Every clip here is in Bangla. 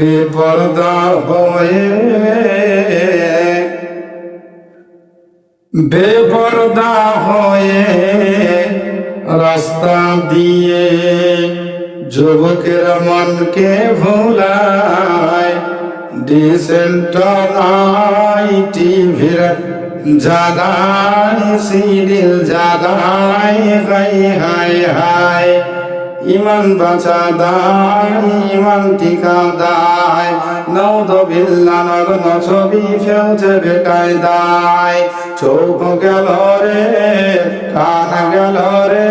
বেপরদা হয়ে বেপরদা হয়ে রাস্তা দিয়ে যুবকের মনকে ভোলায়। ডিসেন্ট নাই টিভির জাগায়, সিরিয়াল জাগায়, হাই হাই হাই। ইমান বাঁচা দায়, ইমান টিকা দায়, নওদবিল্লা নগ্ন ছবি ফেলছে বেকায়দায়। চোখ গেল রে, কান গেল রে,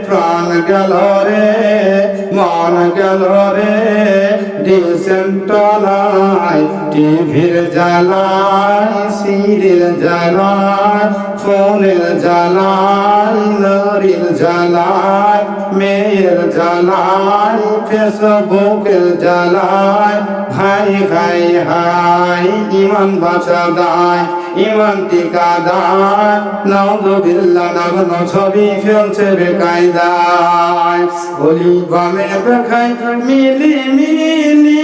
প্রাণ গেল রে, মন গেল রে। ডিসেন্ট নাই টিভির জ্বালায়, সিরিয়াল জ্বালায়, ফোনের জ্বালায়, নারীর জ্বালায়, মেয়ের জ্বালায়, ফেসবুকের জ্বালায়, হাই হাই হাই। ইমান বাঁচা দায়, ইমান টিকা দায়, নওদবিল্লা নগ্ন ছবি ফেলছে বেকায়দায়। অলি বামে দেখায় মিলি মিলি,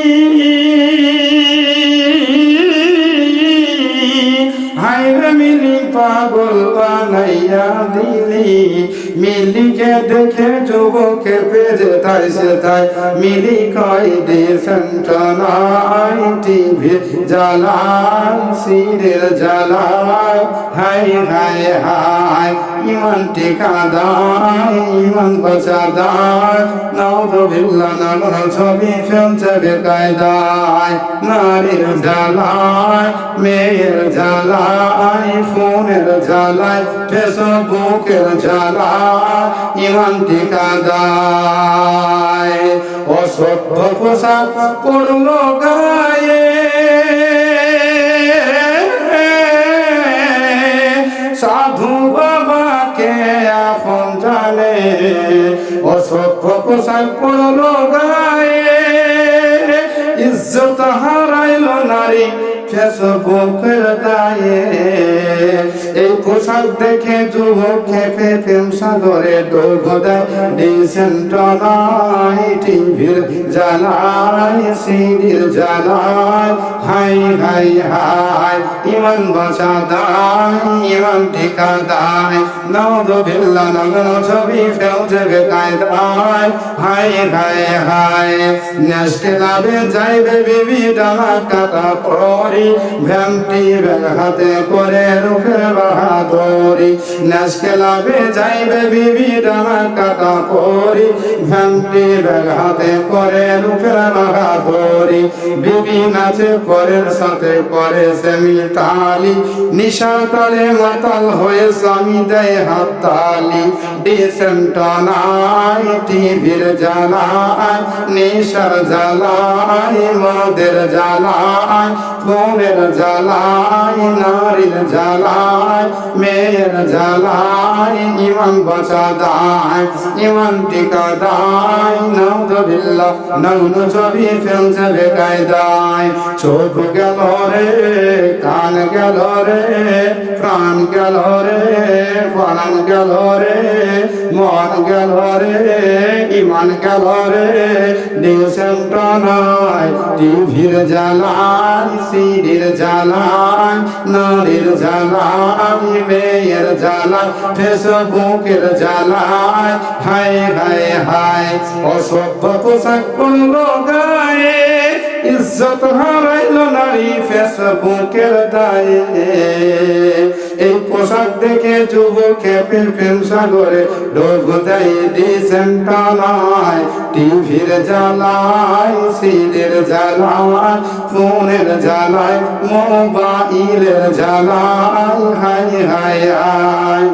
হাইরে মিলি পাগল বানাইয়া দিলি। মিলিকে দেখে যুবকে পেজে তাই সে তাই, মিলি কয় ডিসেন্ট নাই টিভি জ্বালায়, সিরিয়াল জ্বালায়, হাই হাই হাই। ইমান টিকা দায়, ইমান বাঁচা দায়, নওদবিল্লা নগ্ন ছবি ফেলছে বেকায়দায়। নারীর জ্বালায়, মেয়ের জ্বালায়, ফোনের জ্বালায়, ফেসবুকের জ্বালায়, ইমান টিকা দায়। অসভ্য পোশাক পড়লো গায়ে, সাধু বাবাকে আপন জানে। অসভ্য পোশাক পড়লো গায়ে, ইজ্জত হারাইল নারী ফেসবুকের দায়ে। এই পোশাক দেখে যুবক খেপে প্রেম সাগরে ডুব দেয়। ডিসেন্ট নাই টিভির জ্বালায়, সিরিয়াল জ্বালায়, হাই হাই হাই। ইমান বাঁচা দায়, ইমান টিকা দায়, নওদবিল্লা নগ্ন ছবি ফেলছে বেকায়দায়, হাই হাই হাই। নেস্টে লাভে যাইবে বিবি ডালা কাটা পরি, ভ্যানটি ব্যাগ হাতে করে রুখে বাহাদুরি। নেস্টে লাভে যাইবে বিবি ডালা কাটা পরি, ভ্যানটি ব্যাগ হাতে করে রুখে বাহাদুরি। বিবি নাচে পরের সাথে করে সেমি তালি, নিশার তালে মাতাল হয়ে স্বামী দেয় হাত তালি। ডিসেন্ট নাই টিভির জ্বালায়, নেশার জ্বালায়, মদের জ্বালায়, ফোনের জ্বালায়, নারীর জ্বালায়, মেয়ের জ্বালায়। ইমান বাঁচা দায়, ইমান টিকা দায়, নওদবিল্লা নগ্ন ছবি ফেলছে বেকায়দায়। চোখ গেল রে, কান গেল রে, প্রাণ গেল রে, প্রাণ গেল রে, মন গেল রে, ইমান গেল রে। ডিসেন্ট নাই টিভির জ্বালায়, সিরিয়াল জ্বালায়, নারীর জ্বালায়, মেয়ের জ্বালায়, ফেসবুকের জ্বালায়, হাই হাই হাই। অসভ্য পোশাক পড়লো গায়ে, ইজ্জত হারাইল নারী ফেসবুকের দায়ে। এই পোশাক দেখে যুবকে প্রেম সাগরে ডুব দেয়। ডিসেন্ট নাই টিভির জ্বালায়, সিরিয়াল জ্বালায়, ফোনের জ্বালায়, মোবাইলের জ্বালায়, হাই হাই হাই।